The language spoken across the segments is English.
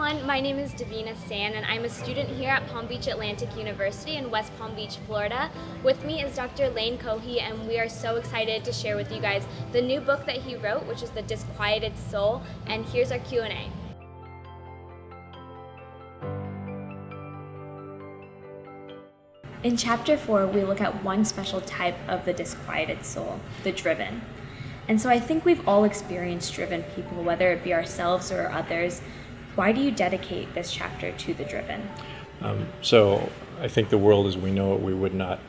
everyone. My name is Davina San, and I'm a student here at Palm Beach Atlantic University in West Palm Beach, Florida. With me is Dr. Lane Cohey, and we are so excited to share with you guys the new book that he wrote, which is The Disquieted Soul. And here's our Q&A. In Chapter 4, we look at one special type of the disquieted soul, the driven. And so I think we've all experienced driven people, whether it be ourselves or others. Why do you dedicate this chapter to the driven? So I think the world as we know it, we would not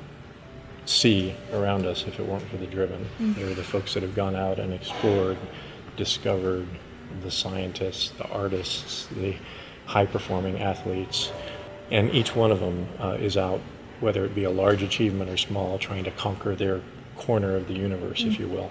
see around us if it weren't for the driven. They're the folks that have gone out and explored, discovered, the scientists, the artists, the high-performing athletes. And each one of them is out, whether it be a large achievement or small, trying to conquer their corner of the universe, if you will.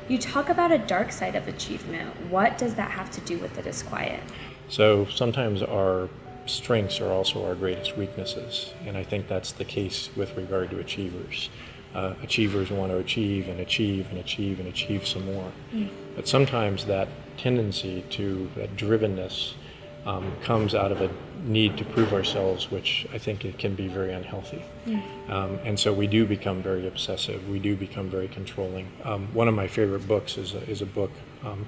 You talk about a dark side of achievement. What does that have to do with the disquiet? So sometimes our strengths are also our greatest weaknesses, and I think that's the case with regard to achievers. Achievers want to achieve and achieve and achieve and achieve some more. But sometimes that tendency to, that drivenness, comes out of a need to prove ourselves, which I think it can be very unhealthy. And so we do become very obsessive. We do become very controlling. One of my favorite books is a book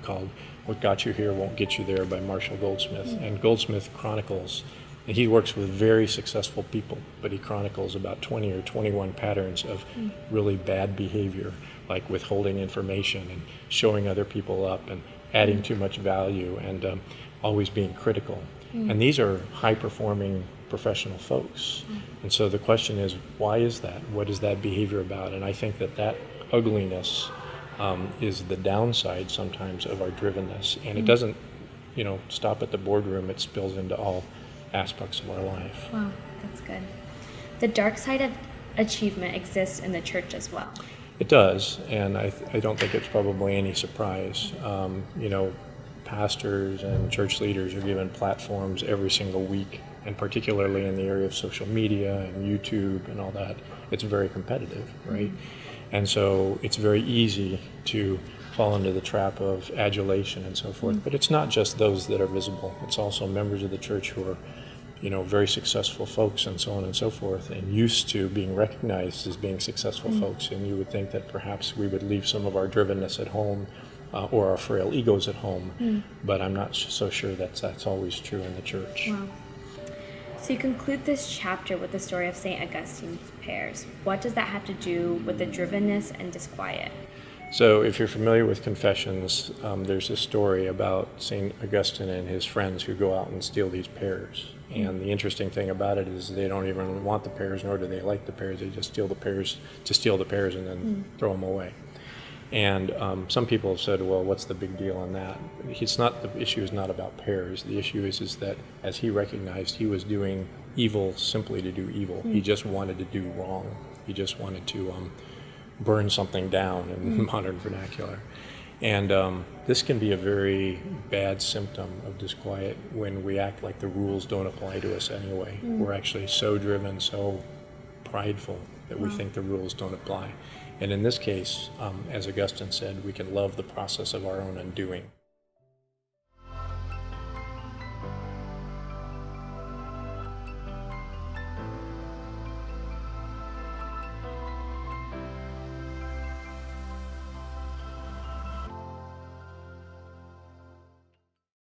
called What Got You Here Won't Get You There by Marshall Goldsmith. And Goldsmith chronicles, and he works with very successful people, but he chronicles about 20 or 21 patterns of really bad behavior, like withholding information and showing other people up and adding too much value and always being critical. And these are high-performing professional folks. And so the question is, why is that? What is that behavior about? And I think that ugliness is the downside sometimes of our drivenness. And it doesn't, stop at the boardroom. It spills into all aspects of our life. Wow, that's good. The dark side of achievement exists in the church as well. It does, and I don't think it's probably any surprise. Pastors and church leaders are given platforms every single week, and particularly in the area of social media and YouTube and all that, it's very competitive, right? And so it's very easy to fall into the trap of adulation and so forth. But it's not just those that are visible. It's also members of the church who are, very successful folks and so on and so forth, and used to being recognized as being successful folks. And you would think that perhaps we would leave some of our drivenness at home or our frail egos at home, but I'm not so sure that's always true in the church. Wow. So you conclude this chapter with the story of St. Augustine's pears. What does that have to do with the drivenness and disquiet? So if you're familiar with Confessions, there's a story about St. Augustine and his friends who go out and steal these pears. And the interesting thing about it is they don't even want the pears, nor do they like the pears. They just steal the pears to steal the pears and then throw them away. And some people have said, well, what's the big deal on that? The issue is not about pears. The issue is that, as he recognized, he was doing evil simply to do evil. He just wanted to do wrong. He just wanted to burn something down in modern vernacular. And this can be a very bad symptom of disquiet when we act like the rules don't apply to us anyway. We're actually so driven, so prideful that we think the rules don't apply. And in this case, as Augustine said, we can love the process of our own undoing.